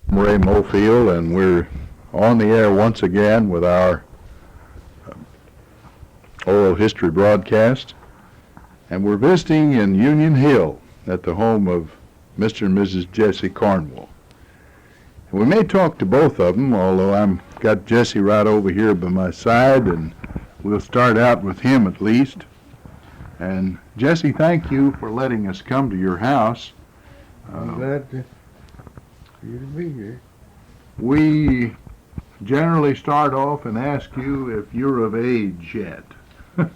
I'm Ray Mofield, and we're on the air once again with our oral history broadcast. And we're visiting in Union Hill at the home of Mr. and Mrs. Jessie Cornwell. And we may talk to both of them, although I've got Jessie right over here by my side, and we'll start out with him at least. And Jessie, thank you for letting us come to your house. I'm glad for you to be here. We generally start off and ask you if you're of age yet.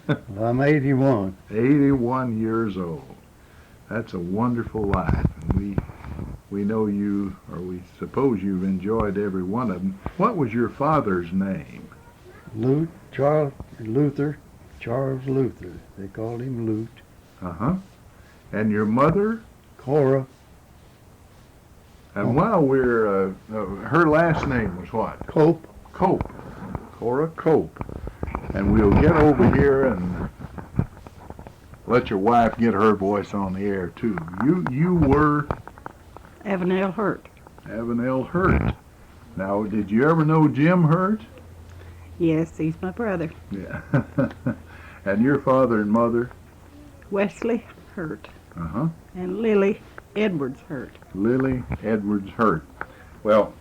Well, I'm 81. 81 years old. That's a wonderful life. And we know you, or we suppose you've enjoyed every one of them. What was your father's name? Charles Luther. They called him Lute. Uh-huh. And your mother? Cora. And while we're, her last name was what? Cope. Cope. Cora Cope. And we'll get over here and let your wife get her voice on the air too. You were? Avenel Hurt. Avenel Hurt. Now, did you ever know Jim Hurt? Yes, he's my brother. Yeah. And your father and mother? Wesley Hurt. Uh-huh. And Lily Edwards Hurt. Lily Edwards Hurt. Well,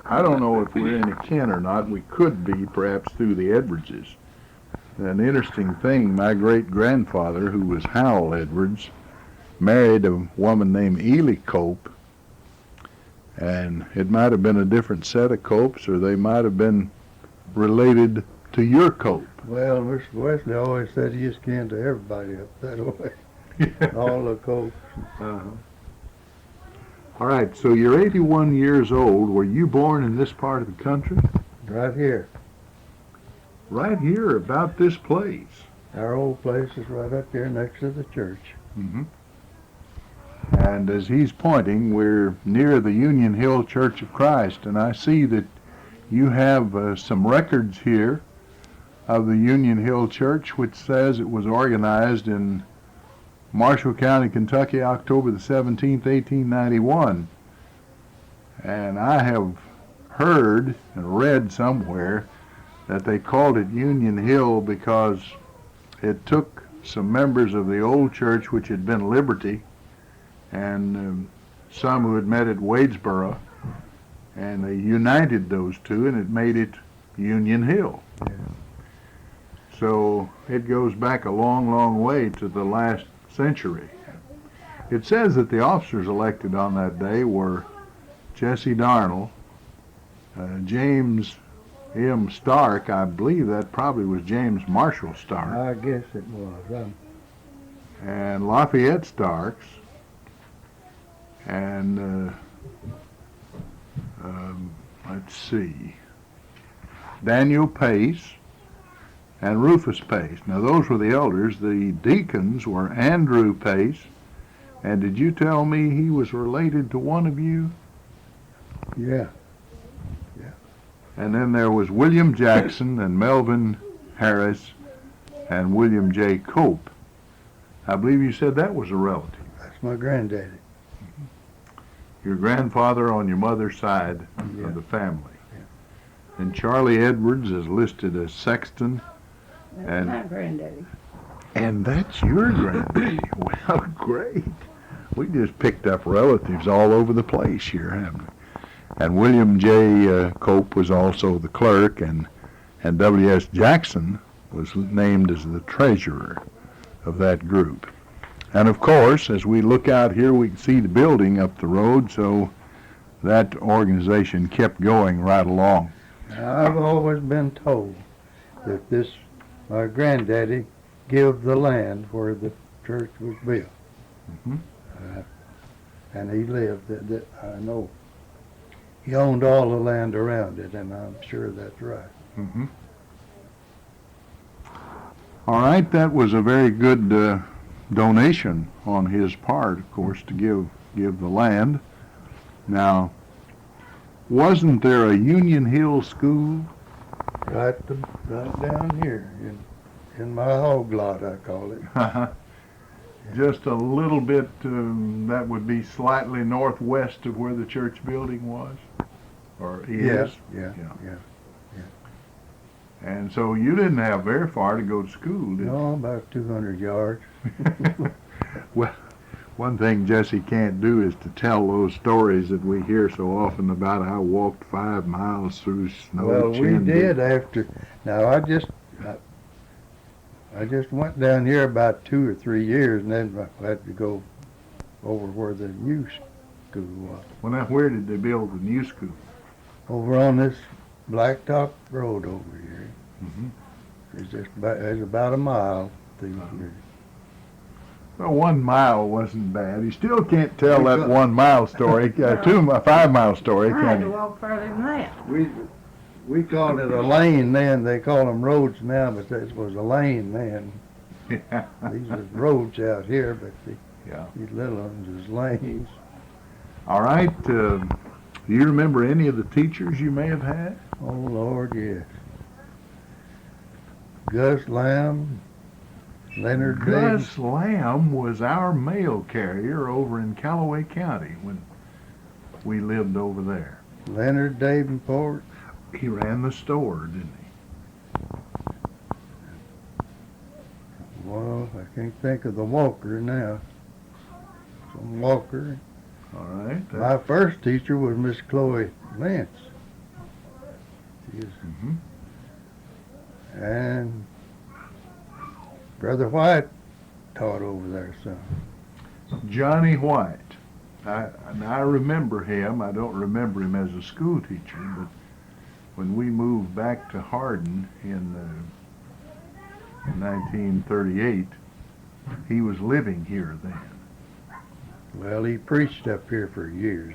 I don't know if we're any kin or not. We could be, perhaps, through the Edwardses. An interesting thing, my great-grandfather, who was Howell Edwards, married a woman named Ely Cope, and it might have been a different set of Copes, or they might have been related to your Cope. Well, Mr. Wesley always said he was kin to everybody up that way. All the Copes. Uh-huh. All right, so you're 81 years old. Were you born in this part of the country? Right here. Right here, about this place. Our old place is right up here next to the church. Mm-hmm. And as he's pointing, we're near the Union Hill Church of Christ, and I see that you have some records here of the Union Hill Church, which says it was organized in Marshall County, Kentucky, October the 17th, 1891. And I have heard and read somewhere that they called it Union Hill because it took some members of the old church, which had been Liberty, and some who had met at Wadesboro, and they united those two, and it made it Union Hill. Yeah. So it goes back a long, long way to the last century. It says that the officers elected on that day were Jesse Darnell, James M. Stark. I believe that probably was James Marshall Stark. I guess it was. And Lafayette Starks, and let's see, Daniel Pace, and Rufus Pace. Now those were the elders. The deacons were Andrew Pace, and did you tell me he was related to one of you? Yeah. And then there was William Jackson and Melvin Harris and William J. Cope. I believe you said that was a relative. That's my granddaddy. Your grandfather on your mother's side Yeah. of the family. Yeah. And Charlie Edwards is listed as sexton. That's And- my granddaddy. And that's your granddaddy. Well, great. We just picked up relatives all over the place here, haven't we? And William J. Cope was also the clerk, and W.S. Jackson was named as the treasurer of that group. And of course, as we look out here, we can see the building up the road, so that organization kept going right along. Now, I've always been told that my granddaddy gave the land where the church was built. Mhm. And he lived, I know. He owned all the land around it, and I'm sure that's right. Mm-hmm. All right, that was a very good donation on his part, of course, to give the land. Now, wasn't there a Union Hill school? Right down here in my hog lot, I call it. Just a little bit, that would be slightly northwest of where the church building was? or he Yeah, is? yeah, Yeah. yeah. And so you didn't have very far to go to school, did No, about 200 yards. you? Well, one thing Jessie can't do is to tell those stories that we hear so often about I walked 5 miles through snow. Well, we chin did deep. after. Now, I just went down here about 2 or 3 years, and then I had to go over where the new school was. Well, now, where did they build the new school? Over on this blacktop road over here. Mhm. It's about a mile through here. Well, 1 mile wasn't bad. You still can't tell We that got- 1 mile story, 5 mile story, I had can to you? walk further than that. We called it a lane then. They call them roads now, but this was a lane then. Yeah. These are roads out here, but Yeah. these little ones is lanes. All right. Do you remember any of the teachers you may have had? Oh, Lord, yes. Gus Lamb, Leonard Davis. Gus Lamb was our mail carrier over in Callaway County when we lived over there. Leonard Davenport. He ran the store, didn't Well, I can't think of the Walker now. Some Walker. he? All right. My first teacher was Miss Chloe Lentz. Mhm. And Brother White taught over there some. Johnny White. I remember him. I don't remember him as a school teacher, but when we moved back to Hardin in 1938, he was living here then. Well, he preached up here for years.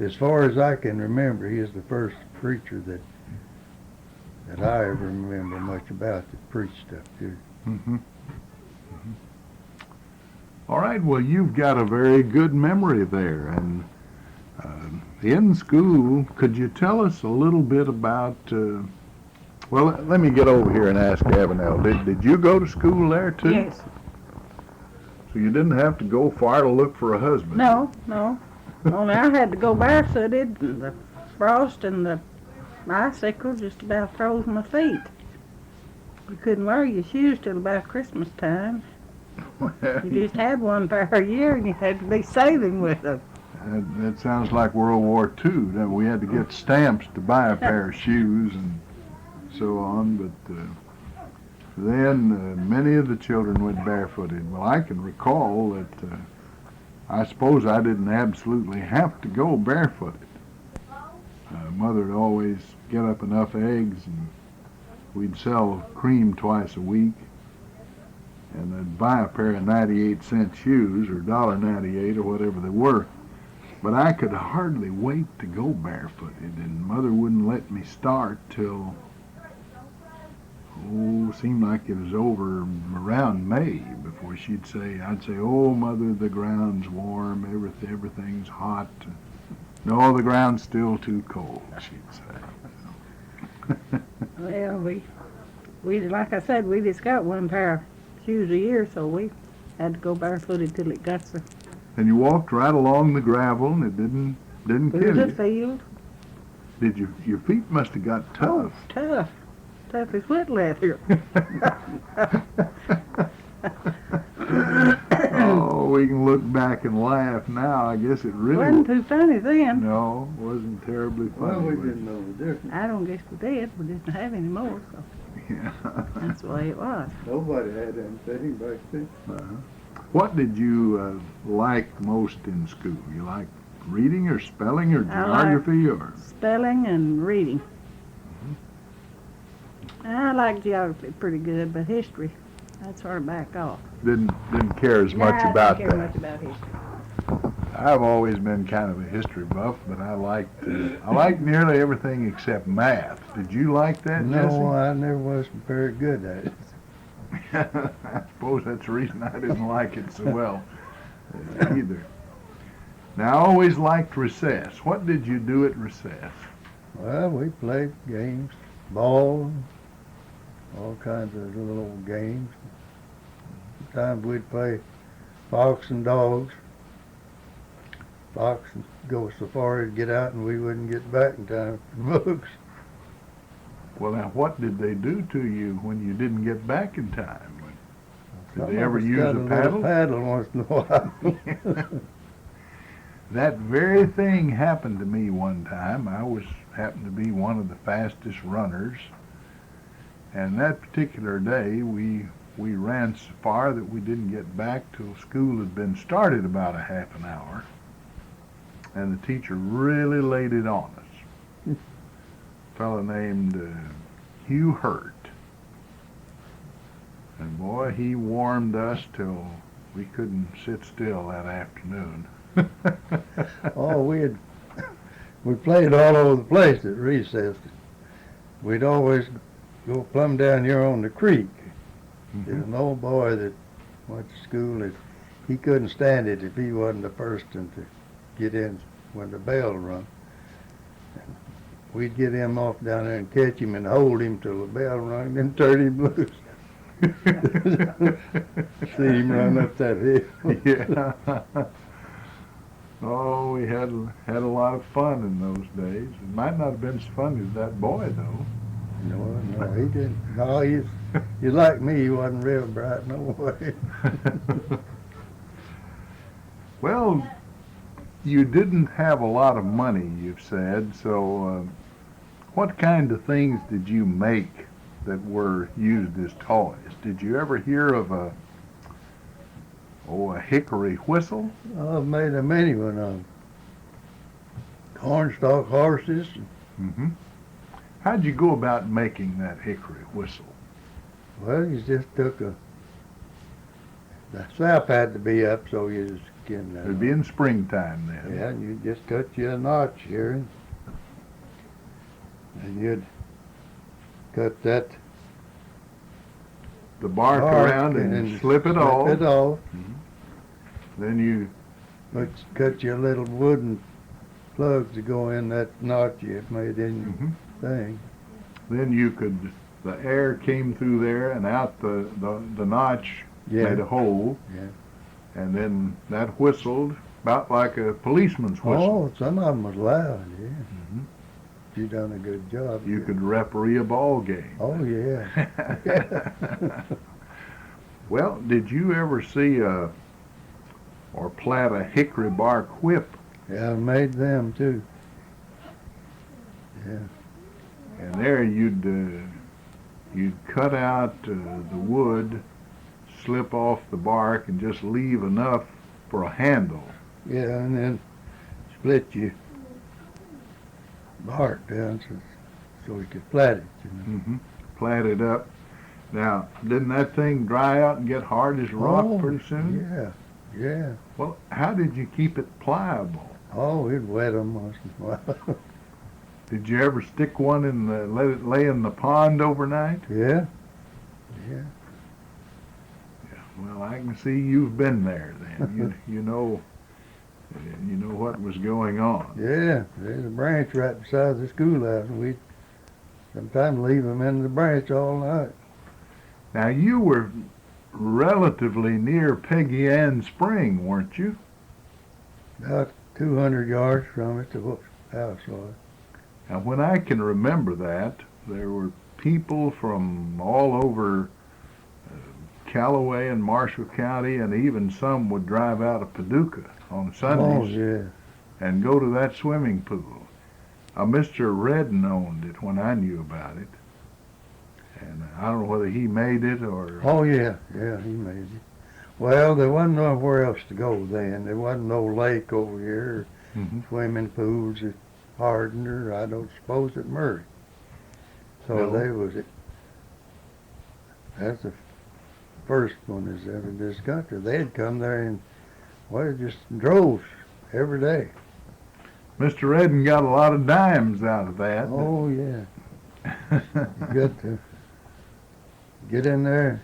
As far as I can remember, he is the first preacher that I ever remember much about that preached up here. Mm-hmm. All right, well, you've got a very good memory there. And in school, could you tell us a little bit about, well, let me get over here and ask Avenel. Did you go to school there, too? Yes. So you didn't have to go far to look for a husband? No. Only I had to go barefooted. The frost and the icicle just about froze my feet. You couldn't wear your shoes till about Christmas time. You just had one pair a year, and you had to be sailing with them. That sounds like World War II. That we had to get stamps to buy a pair of shoes and so on. But then many of the children went barefooted. Well, I can recall that I suppose I didn't absolutely have to go barefooted. Mother would always get up enough eggs, and we'd sell cream twice a week. And I'd buy a pair of 98-cent shoes, or $1.98, or whatever they were. But I could hardly wait to go barefooted, and Mother wouldn't let me start till, seemed like it was over around May before I'd say, oh, Mother, the ground's warm, everything's hot. No, the ground's still too cold, she'd say. Well, we like I said, we just got one pair of shoes a year, so we had to go barefooted till it got so. And you walked right along the gravel, and it didn't It kill was a you. field. Did your feet must have got tough? Tough. Tough as wet leather. Oh, we can look back and laugh now. I guess it really Wasn't too funny then. No, wasn't terribly funny. Well, we was it? didn't know the difference. I don't guess we did. We didn't have any more, so Yeah. that's the way it was. Nobody had anything back then. What did you like most in school? You like reading or spelling or I like- geography or? Spelling and reading. I like geography pretty good, but history, I'd sort of back off. Didn't care as much I about didn't care that. much about history. I've always been kind of a history buff, but I liked nearly everything except math. Did you like that, No, I never was very good at it. Jesse? I suppose that's the reason I didn't like it so well either. Now, I always liked recess. What did you do at recess? Well, we played games, ball, all kinds of little old games. Sometimes we'd play fox and dogs. fox and go so far he'd get out and we wouldn't get back in time for books. Well, now, what did they do to you when you didn't get back in time? Did they ever use a paddle? Paddle once in a while. That very thing happened to me one time. I happened to be one of the fastest runners, and that particular day we ran so far that we didn't get back till school had been started about a half an hour, and the teacher really laid it on us. A fellow named Hugh Hurt. And boy, he warmed us till we couldn't sit still that afternoon. Oh, we played all over the place at recess. We'd always go plumb down here on the creek. There's an old boy that went to school that he couldn't stand it if he wasn't the first one to get in when the bell rung. And we'd get him off down there and catch him and hold him till the bell rung, then turn him loose. See him run up that hill. Yeah. Oh, we had a lot of fun in those days. It might not have been as fun as that boy, though. No, he didn't. No, he's like me. He wasn't real bright no way. Well, you didn't have a lot of money, you've said, so what kind of things did you make that were used as toys? Did you ever hear of a hickory whistle? I've made a many one of them. Cornstalk horses. Mm-hmm. How'd you go about making that hickory whistle? Well, you just took the sap had to be up, so you just skin that. It'd be in springtime then. Yeah, and you just cut you a notch here, and you'd cut that The bark around and then slip it off. Slip it off. Then you Cut your little wooden plugs to go in that notch you made in your thing. Then you could, the air came through there and out the notch made a hole. Yeah. And then that whistled about like a policeman's whistle. Oh, some of them was loud, yeah. You done a good job. You could referee a ball game. Oh, yeah. Well, did you ever see or plat a hickory bark whip? Yeah, I made them too. Yeah. And there you'd cut out the wood, slip off the bark, and just leave enough for a handle. Yeah, and then split your bark down so you could plat it, you know. Plat it up. Now, didn't that thing dry out and get hard as rock pretty soon? Yeah. Well, how did you keep it pliable? Oh, we'd wet them once in a while. Did you ever stick one in let it lay in the pond overnight? Yeah. Well, I can see you've been there then. You know what was going on. Yeah, there's a branch right beside the schoolhouse, and we'd sometimes leave them in the branch all night. Now, you were relatively near Peggy Ann Spring, weren't you? About 200 yards from it, the house was. Now, when I can remember that, there were people from all over Callaway and Marshall County, and even some would drive out of Paducah on Sundays and go to that swimming pool. Mr. Redden owned it when I knew about it. And I don't know whether he made it or... Oh, yeah, he made it. Well, there wasn't nowhere else to go then. There wasn't no lake over here, swimming pools at Hardin, or I don't suppose at Murray. So they was it. That's the first one is ever in this country. They'd come there in, just droves every day. Mr. Redden got a lot of dimes out of that. Oh, yeah. You got to get in there,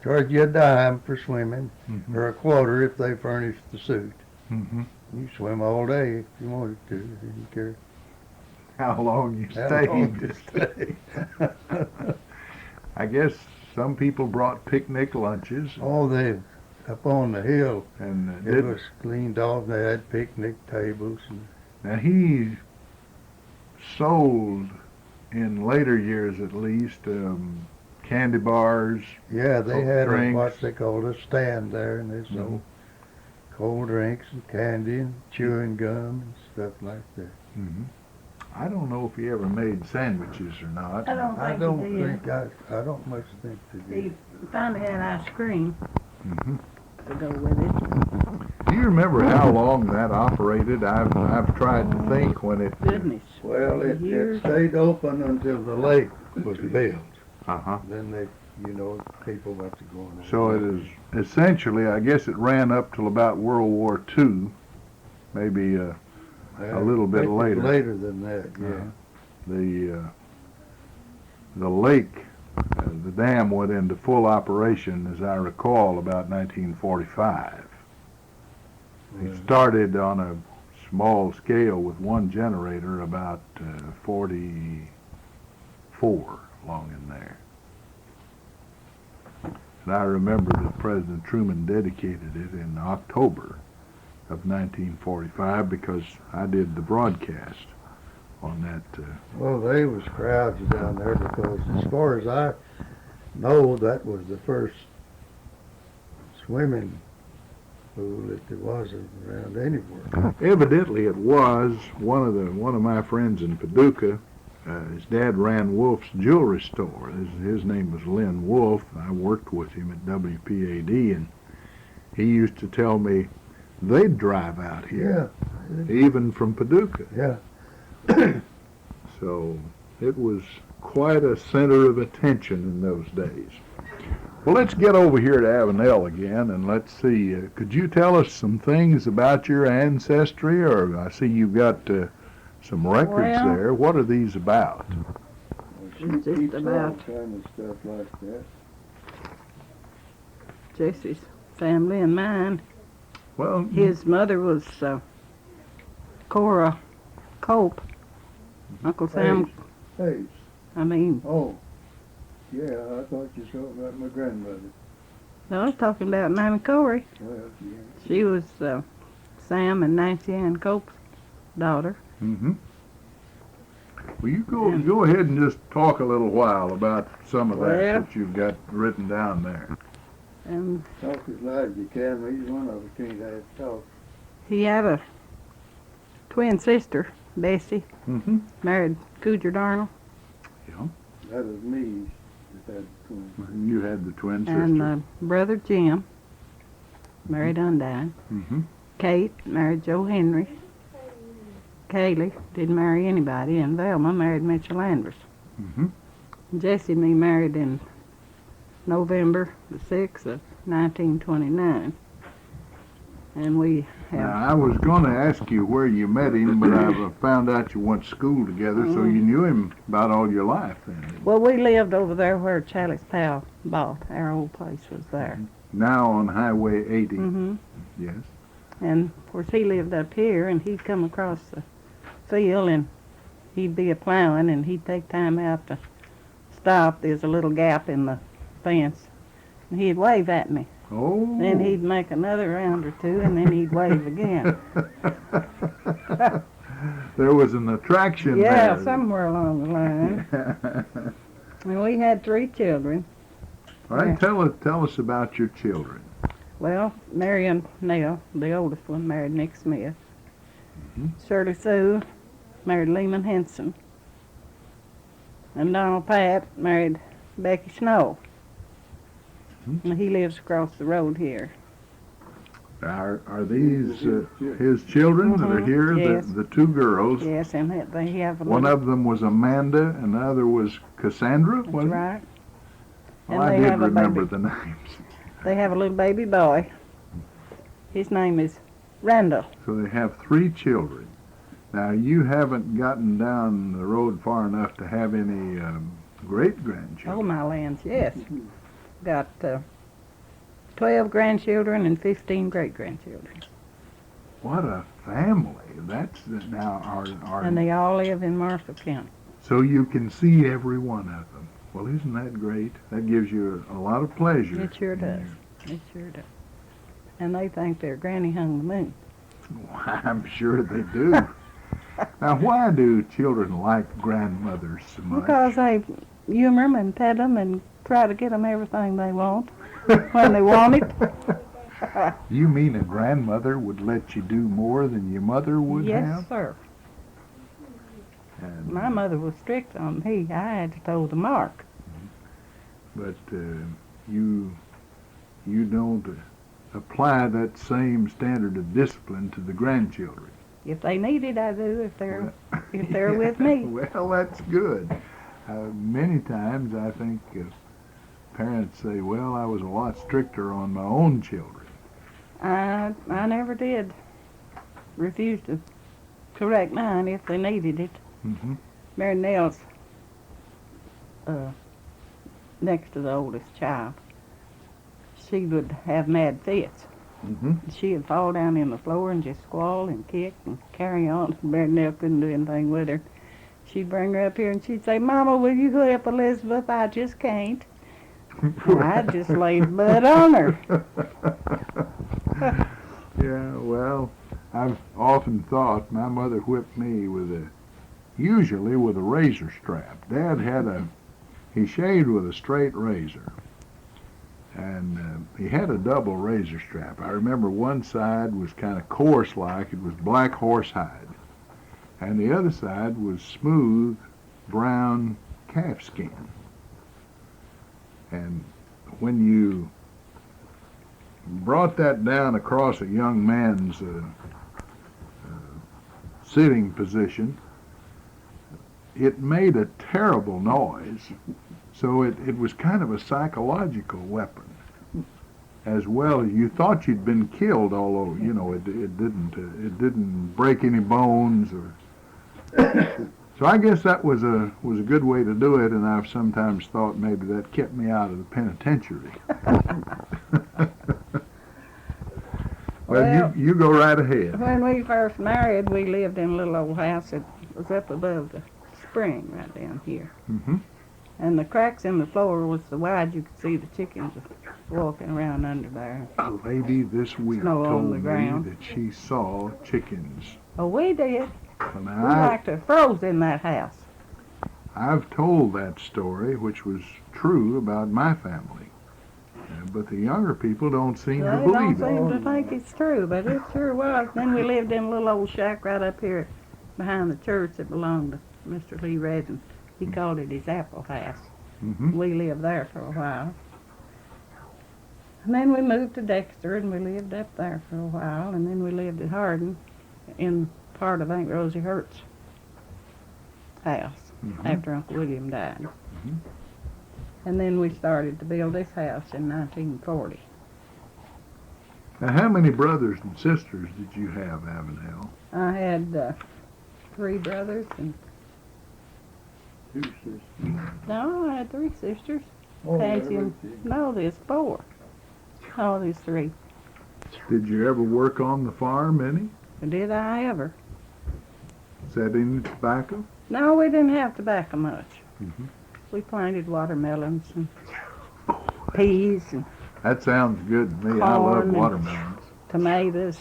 charge you a dime for swimming, or a quarter if they furnished the suit. You swim all day if you wanted to. Didn't care how long you how stayed. long you stayed. I guess some people brought picnic lunches. Oh, they up on the hill. And It was cleaned off. They had picnic tables. And now he sold, in later years at least, candy bars. yeah, they Cold had drinks. what they called a stand there, and they sold cold drinks and candy and chewing gum and stuff like that. Hmm. I don't know if he ever made sandwiches or not. I don't I think don't he did. think I don't much think they He did. finally had ice cream Hmm. to go with it. Do you remember how long that operated? I've tried to think when it. Goodness. Well, it Years. stayed open until the lake was built. Uh-huh. Then they, people got to go in there. So it is essentially, I guess it ran up till about World War II, maybe a little bit It was later. Later than that, yeah. The lake, the dam went into full operation, as I recall, about 1945. It started on a small scale with one generator, about 44 along in there. And I remember that President Truman dedicated it in October of 1945 because I did the broadcast on that. Well, there was crowds down there because, as far as I know, that was the first swimming pool that there was around anywhere. Evidently, it was one of my friends in Paducah. His dad ran Wolf's Jewelry Store. His name was Lynn Wolf. I worked with him at WPAD, and he used to tell me they'd drive out here, even from Paducah. Yeah. So it was quite a center of attention in those days. Well, let's get over here to Avenel again, and let's see. Could you tell us some things about your ancestry? Or I see you've got some records Well, there. What are these about? It's just about kind of stuff like that. Jesse's family and mine. Well, His mother was Cora Cope. Uncle Sam, Hey, I mean, oh, yeah, I thought you talking about my grandmother. no, I was talking about Mammy Corey. Well, yeah. She was Sam and Nancy Ann Cope's daughter. mm-hmm. Well, you go ahead and just talk a little while about some of that you've got written down there. And Talk as loud as you can. Each one of us can't have talk. he had a twin sister, Bessie, Mm-hmm. married Cooger Darnell, That was me that had twins. You had the twin sister. and brother Jim, married Undine. Mm-hmm. Kate married Joe Henry. Kaylee didn't marry anybody, and Velma married Mitchell Andrews. Mm-hmm. Jessie and me married in November the 6th of 1929. And we have... Now, I was going to ask you where you met him, but I've found out you went to school together, so you knew him about all your life then. Well, we lived over there where Charlie's pal bought. Our old place was there. Now on Highway 80. Mm-hmm. Yes. And, of course, he lived up here, and he'd come across the field, and he'd be a-plowing, and he'd take time out to stop. There's a little gap in the fence, and he'd wave at me. Oh. Then he'd make another round or two, and then he'd wave again. There was an attraction Yeah, there. somewhere along the line. And we had 3 children. All right, tell us about your children. Well, Marion Nell, the oldest one, married Nick Smith. Mhm. Shirley Sue married Lehman Henson. And Donald Pat married Becky Snow. Mhm. And he lives across the road here. Are these his children that are Mhm, here? yes. The 2 girls. Yes, and they have a One little... of them was Amanda, and the other was Cassandra. That's Was it? right. Well, And I they did have a remember baby. the names. They have a little baby boy. His name is Randall. So they have 3 children. Now, you haven't gotten down the road far enough to have any Oh, great-grandchildren. my lands, yes. Got 12 grandchildren and 15 great-grandchildren. What a family. That's now our And they all live in Marshall County. so you can see every one of them. Well, isn't that great? That gives you a lot of pleasure. It sure does. It sure does. and they think their granny hung the moon. Why, I'm sure they do. Now, why do children like grandmothers so much? Because they humor 'em and pet 'em and try to get 'em everything they want when they want it. You mean a grandmother would let you do more than your mother would Yes, have? sir. And, My mother was strict on me. I had to toe the mark. But you don't apply that same standard of discipline to the grandchildren. If they need it, I do. If they're Well, with me. Well, that's good. Many times I think parents say, well, I was a lot stricter on my own children. I never did refuse to correct mine if they needed it. Mm-hmm. Mary Nell's next to the oldest child. She would have mad fits. Mm-hmm. She'd fall down in the floor and just squall and kick and carry on. Mary Nell couldn't do anything with her. She'd bring her up here and she'd say, Mama, will you help Elizabeth? I just can't. And I'd just lay the butt on her. Yeah, well, I've often thought my mother whipped me usually with a razor strap. Dad he shaved with a straight razor. And he had a double razor strap. I remember one side was kind of coarse-like. It was black horsehide. And the other side was smooth brown calfskin. And when you brought that down across a young man's sitting position, it made a terrible noise. So it was kind of a psychological weapon, as well as you thought you'd been killed. Although it didn't break any bones or. So I guess that was a good way to do it, and I've sometimes thought maybe that kept me out of the penitentiary. Well, you go right ahead. When we first married, we lived in a little old house that was up above the spring right down here. Mm-hmm. And the cracks in the floor was so wide you could see the chickens walking around under there. A lady this week Snow on told the me ground. that she saw chickens. Oh, we did. And We like to froze in that house. I've told that story, which was true about my family. But the younger people don't seem to They don't believe seem it. to think it's true, but it sure was. Then we lived in a little old shack right up here behind the church that belonged to Mr. Lee Redden. He called it his apple house. Mm-hmm. We lived there for a while. And then we moved to Dexter, and we lived up there for a while. And then we lived at Hardin in part of Aunt Rosie Hurt's house Mm-hmm. after Uncle William died. Mhm. And then we started to build this house in 1940. Now, how many brothers and sisters did you have, Avenel? I had 3 brothers and 2 sisters. no, I had 3 sisters. Oh, Patsy yeah, and no, there's 4. Oh, there's 3. Did you ever work on the farm any? Did I ever? Is that any tobacco? No, we didn't have tobacco much. Mhm. We planted watermelons and peas and That sounds good to me. I love Corn and- watermelons. tomatoes.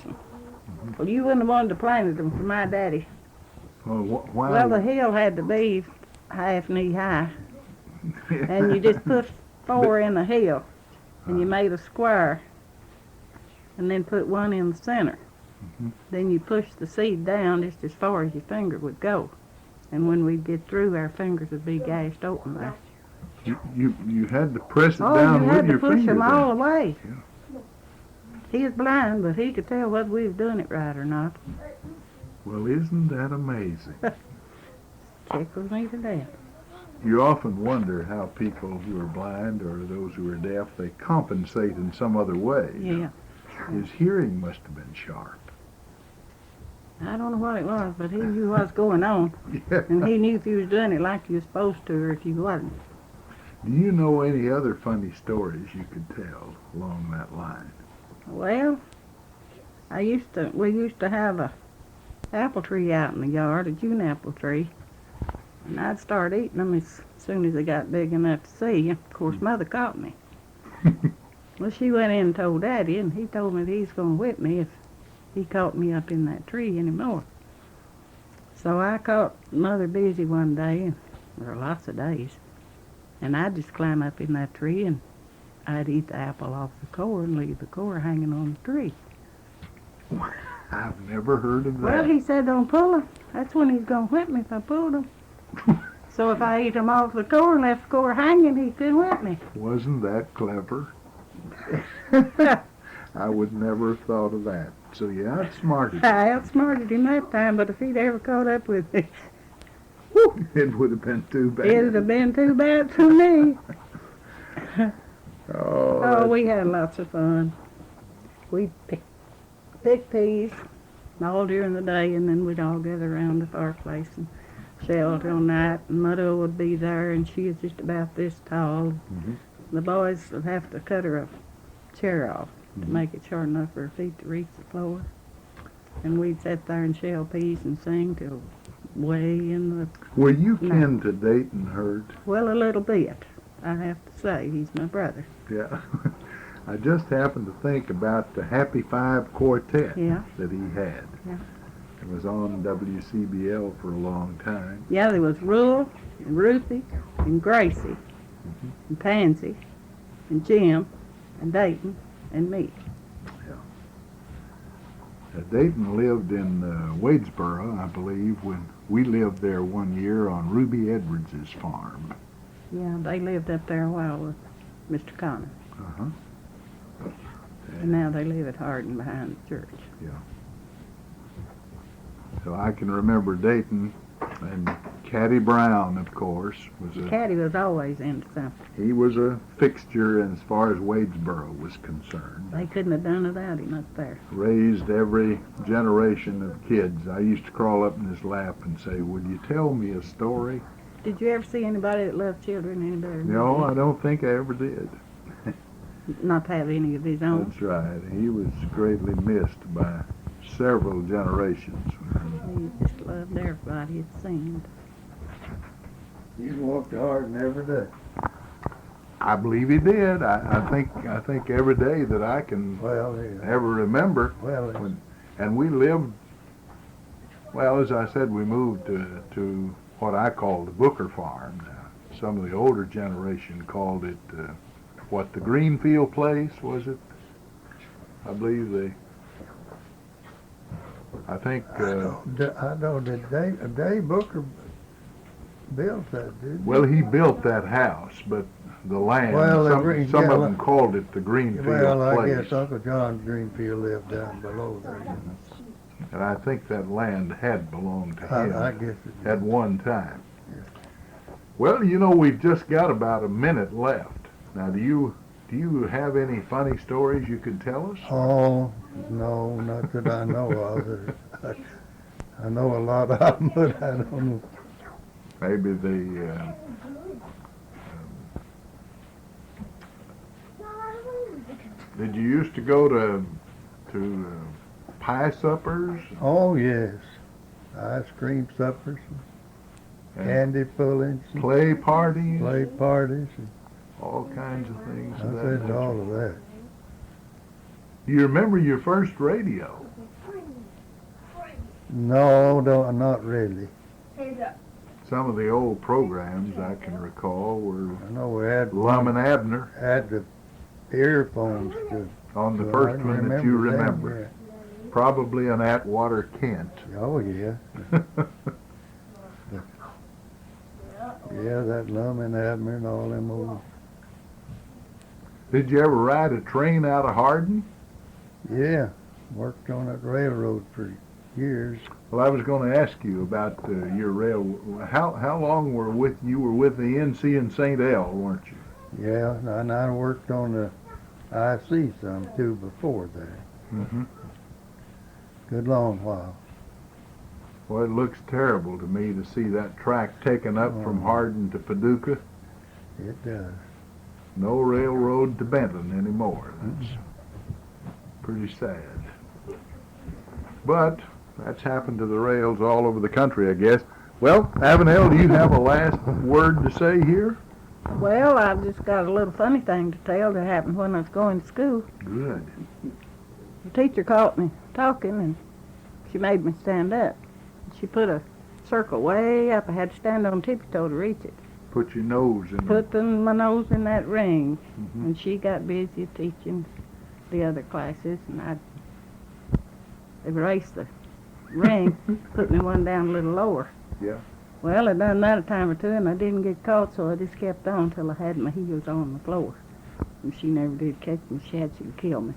Well, you wouldn't have wanted to plant them for my daddy. Well, why? Well, the hill had to be half knee high, and you just put 4 in the hill, and you made a square, and then put 1 in the center. Mhm. Then you push the seed down just as far as your finger would go. And when we'd get through, our fingers would be gashed open there. You had to press it Oh, down you with had to your push finger. them then. all the way. Yeah. He was blind, but he could tell whether we was doing it right or not. Well, isn't that amazing? Tickles me to death. You often wonder how people who are blind or those who are deaf, they compensate in some other way. Yeah. His hearing must have been sharp. I don't know what it was, but he knew what's going on. Yeah. And he knew if you was doing it like you was supposed to or if you wasn't. Do you know any other funny stories you could tell along that line? Well, we used to have a apple tree out in the yard, a June apple tree. And I'd start eating them as soon as they got big enough to see. Of course, Mother caught me. Well, she went in and told Daddy, and he told me that he's going to whip me if he caught me up in that tree anymore. So I caught Mother busy one day, or lots of days, and I'd just climb up in that tree and I'd eat the apple off the core and leave the core hanging on the tree. I've never heard of that. Well, he said don't pull them. That's when he's going to whip me if I pulled them. So if I ate them off the core and left the core hanging, he couldn't whip me. Wasn't that clever? I would never have thought of that. So you outsmarted him. I outsmarted him that time, but if he'd ever caught up with me, It would have been too bad. it'd have been too bad for me. Oh, We had lots of fun. We'd pick peas all during the day, and then we'd all gather around the fireplace and shell till night. And Mother would be there, and she was just about this tall. Mhm. The boys would have to cut her a chair off to Mhm. make it short enough for her feet to reach the floor. And we'd sit there and shell peas and sing till way in the, were you kin to Dayton Hurt? well, a little bit. I have to say, he's my brother. Yeah. I just happened to think about the Happy Five Quartet Yeah. that he had. Yeah. It was on WCBL for a long time. Yeah, there was Rule, and Ruthie, and Gracie, and Pansy, and Jim, and Dayton, and me. Dayton lived in Wadesboro, I believe, when we lived there one year on Ruby Edwards's farm. Yeah, they lived up there a while with Mr. Connor. Uh-huh. And now they live at Hardin behind the church. So I can remember Dayton, and Caddy Brown, of course, Caddy was always into something. he was a fixture as far as Wadesboro was concerned. They couldn't have done without him up there. Raised every generation of kids. I used to crawl up in his lap and say, "Would you tell me a story?" Did you ever see anybody that loved children any better than No, I him? don't think I ever did. Not to have any of his own. That's right. He was greatly missed by several generations. He just loved everybody, it seemed. You walk to Hardin every day. I believe he did. I think every day that I can Well, yeah. ever remember. Well, And we lived, well, as I said, we moved to what I call the Booker Farm. Now, some of the older generation called it, the Greenfield Place, was it? I believe I think, I know that Dave Booker built that, didn't he? well, he built that house, but the land, Well, the some Green- of yeah, them called it the Greenfield Well, I Place. guess Uncle John Greenfield lived down below there. And I think that land had belonged to him. I guess it At one time. Well, we've just got about a minute left. Now, do you have any funny stories you could tell us? Oh, no, not that I know of. I know a lot of them, but I don't know. Maybe did you used to go to pie suppers? Oh, yes. Ice cream suppers, And candy pullings, and play parties? play parties. And All kinds of things of I that said nature. all of that. Do you remember your first radio? No, not really. Some of the old programs I can recall were I know we had Lum and Abner the earphones to. on the so first I one that you them, remember. Probably an Atwater Kent. yeah. Oh, yeah. Yeah, that Lum and Abner and all them old. Did you ever ride a train out of Hardin? Yeah, worked on that railroad for years. Well, I was going to ask you about your rail. How long you were with the NC in St. L, weren't you? Yeah, and I worked on the IC some too before that. Mm-hmm. Good long while. Well, it looks terrible to me to see that track taken up from Oh. Hardin to Paducah. It does. No railroad to Benton anymore. That's pretty sad. But that's happened to the rails all over the country, I guess. Well, Avenel, do you have a last word to say here? Well, I've just got a little funny thing to tell that happened when I was going to school. Good. The teacher caught me talking, and she made me stand up. She put a circle way up. I had to stand on tippy-toe to reach it. Put your nose in Put my nose in that ring, Mhm. and she got busy teaching the other classes, and I erased the ring, put me one down a little lower. Yeah. Well, I done that a time or two, and I didn't get caught, so I just kept on till I had my heels on the floor. And she never did catch me. She had to kill me.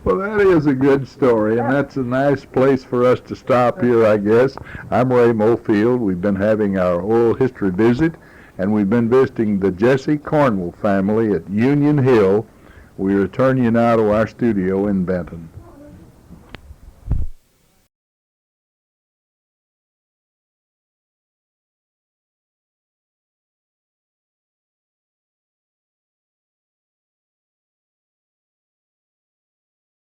Well, that is a good story, and that's a nice place for us to stop here, I guess. I'm Ray Mofield. We've been having our oral history visit, and we've been visiting the Jessie Cornwell family at Union Hill. We return you now to our studio in Benton.